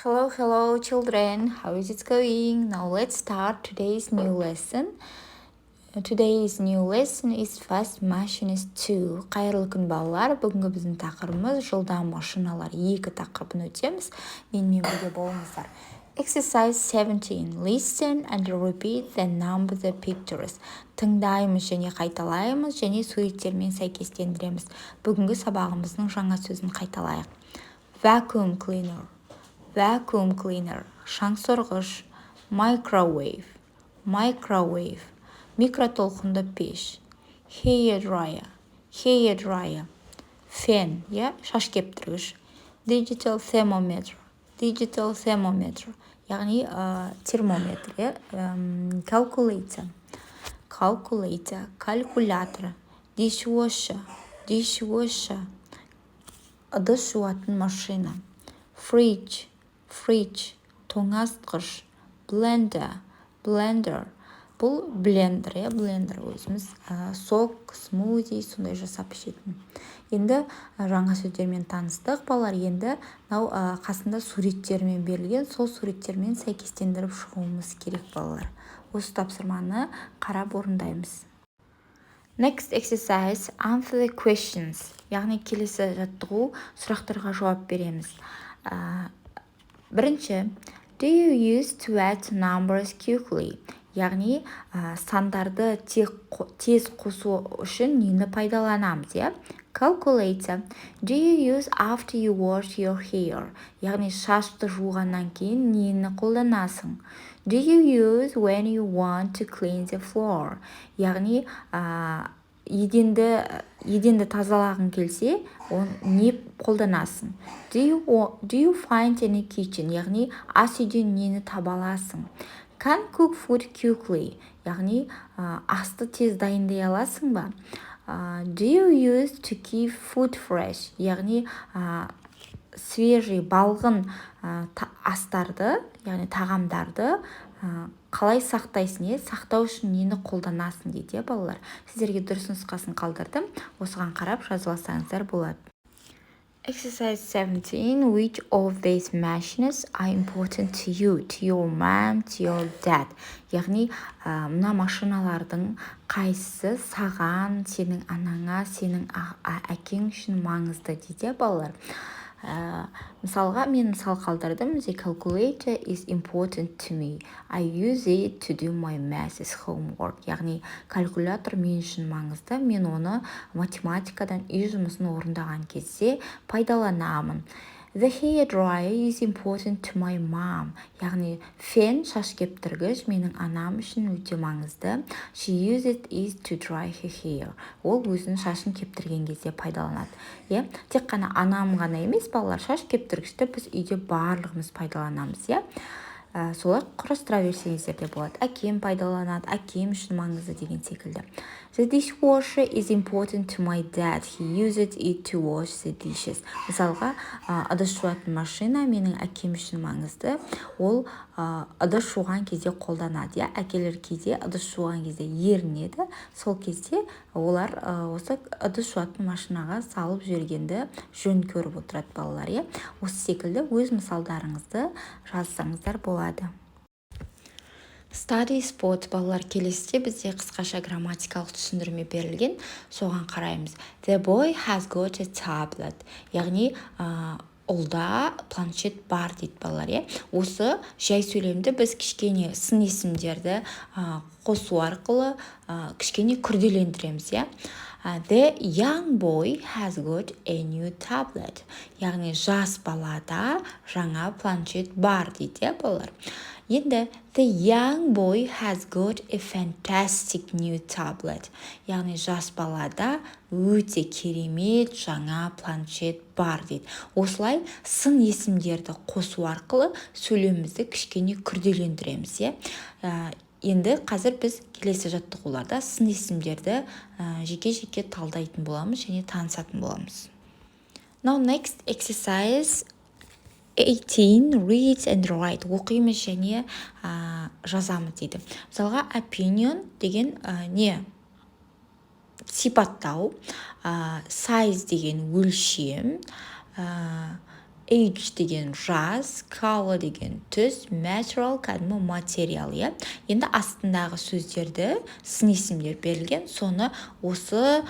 Hello, children. How is it going? Now let's start today's new lesson. Today's new lesson is fast machines 2. Қайырлы күн балалар. Бүгінгі біздің тақырыбымыз жылдам машиналар 2 тақырыбын өтеміз. Менімен бірге болыңыздар. Exercise 17. Listen and repeat the number the pictures. Тыңдаймыз және қайталаймыз және суреттермен сәйкестендіреміз. Бүгінгі сабағымыздың жаңа сөзін қайталайық. Vacuum cleaner. Vacuum cleaner, шаңсорғыш, microwave, микротолқынды пеш, hair dryer, фен, шаш кептіргіш, digital thermometer, яғни термометр, калькулятор, dishwasher, ыдыс жуатын машина, fridge, тоңазытқыш, blender, бұл блендер өзіміз сок, смузи сондай жасап ішетін. Енді жаңа сөздермен таныстық балалар, енді қасында суреттермен берілген, сол суреттермен сәйкестендіріп шығуымыз керек балалар. Осы тапсырманы қарап орындаймыз. Next exercise, answer the questions. Яғни келесі жаттығу сұрақтарға жауап береміз. Бірінші, do you use to add numbers quickly? Яғни сандарды тез қосу үшін нені пайдаланамыз, Calculator. Do you use after you wash your hair? Яғни шашты жуғаннан кейін нені қолданасың? Do you use when you want to clean the floor? Яғни еденді тазалағың келсе, не қолданасың? Do you find any kitchen? Яғни ас үйден нені таба аласың? Can cook food quickly? Яғни асты тез дайындай аласың ба? Do you use to keep food fresh? Яғни свежий, балғын астарды, яғни тағамдарды қалай сақтайсың, сақтау үшін нені қолданасың дейді, балалар. Сіздерге дұрыс нұсқасын қалдырдым. Осыған қарап жазып алсаңыздар болады. Exercise 17. Which of these machines are important to you, to your mom, to your dad? Яғни, мына машиналардың қайсысы саған, сенің анаңа, сенің әкең үшін маңызды дейді, балалар. Мысалға, мен мысал қалдырдым. The calculator is important to me. I use it to do my maths homework. Яғни, калькулятор мен үшін маңызды. Мен оны математикадан үй жұмысын орындаған кезде пайдаланамын. The hair dryer is important to my mom. Яғни, фен, шаш кептіргіш менің анам үшін өте маңызды. She uses it to dry her hair. Ол өзінің шашын кептірген кезде пайдаланады. Тек қана анам ғана емес, балалар, шаш кептіргішті біз үйде барлығымыз пайдаланамыз. Солай құрастыра берсеңіздер де болады. Әкем пайдаланады, әкем үшін маңызды деген секілді. The dishwasher is important to my dad. He uses it to wash the dishes. Мысалға, ыдыс жуатын машина менің әкем үшін маңызды. Ол ыдыс жуған кезде қолданады. Әкелер кезде ыдыс жуған кезде ерінеді. Сол кезде олар осы ыдыс жуатын машинаға салып жібергенді жөн көріп отырады балалар. Осы секілді өз мысалдарыңызды жазсаңыздар болады. Study sport, балалар, келесіде бізде қысқаша грамматикалық түсіндірме берілген, соған қараймыз. The boy has got a tablet. Яғни, ұлда планшет бар дейді балалар. Осы жай сөйлемді біз кішкене сын есімдерді қосу арқылы кішкене күрделендіреміз. The young boy has got a new tablet. Яғни, жас балада жаңа планшет бар дейді, балалар. Енді, the young boy has got a fantastic new tablet. Яғни, жас балада өте керемет жаңа планшет бар дейді. Осылай сын есімдерді қосу арқылы сөйлемімізді кішкене күрделендіреміз. Енді қазір біз келесі жаттығуларда сын есімдерді жеке-жеке талдайтын боламыз және танысатын боламыз. Now next exercise 18. Read and write. Оқимыз және жазамыз дейді. Мысалға, opinion деген сипаттау, size деген өлшем, age деген жас, color деген түс, material кәдімгі материал, иә. Енді астындағы сөздерді сын есімдер берілген, соны осы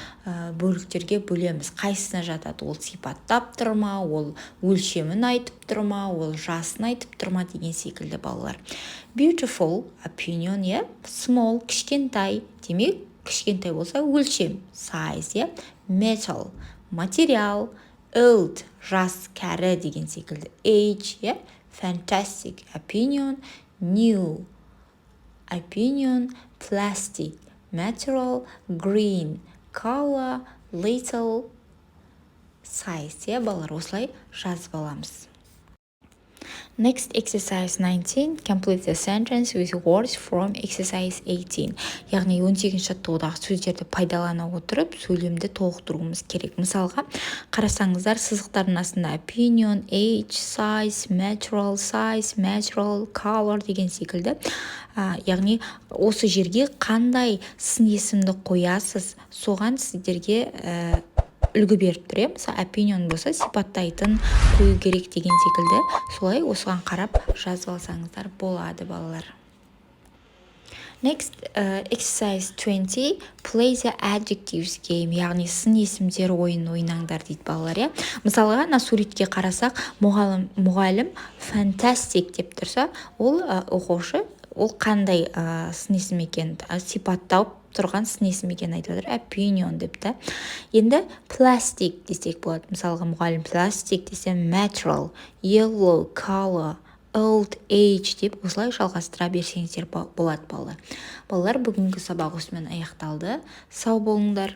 бөліктерге бөлеміз. Қайсысына жатады? Ол сипаттап тұр ма, ол өлшемін айтып тұр ма, ол жасын айтып тұр ма деген секілді балалар. Beautiful, opinion, иә. Small, кішкентай, демек кішкентай болса өлшем, size, иә. Metal, материал, old, жас, кәрі деген секілді. Age, yeah? Fantastic, opinion, new, opinion, plastic, material, green, color, little, size, yeah, балалар, осылай жазып аламыз. Next, exercise 19. Complete the sentence with words from exercise 18. Яғни 18-ші жаттығудағы сөздерді пайдалана отырып, сөйлемді толықтыруымыз керек. Мысалға, қарасаңыздар, сызықтардың астында opinion, age, size, material, color деген секілді. Яғни, осы жерге қандай сын есімді қоясыз, соған сіздерге үлгі беріп тұр, мысалы opinion болса сипаттайтын қою керек деген секілді, солай осыған қарап жазып алсаңыздар болады, балалар. Next, exercise 20, play the adjectives game, яғни сын есімдер ойын ойнаңдар дейді балалар, Мысалға, суретке қарасақ, мұғалім fantastic деп тұрса, ол оқушы, ол қандай сын есім екен сипаттап тұрған сын есім екен айтып отыр, opinion депті. Енді plastic десек болады. Мысалға, мұғалім plastic десе material, yellow, color, old, age деп осылай жалғастыра берсеңіздер болады, балалар. Балалар, бүгінгі сабақ осымен аяқталды. Сау болыңдар.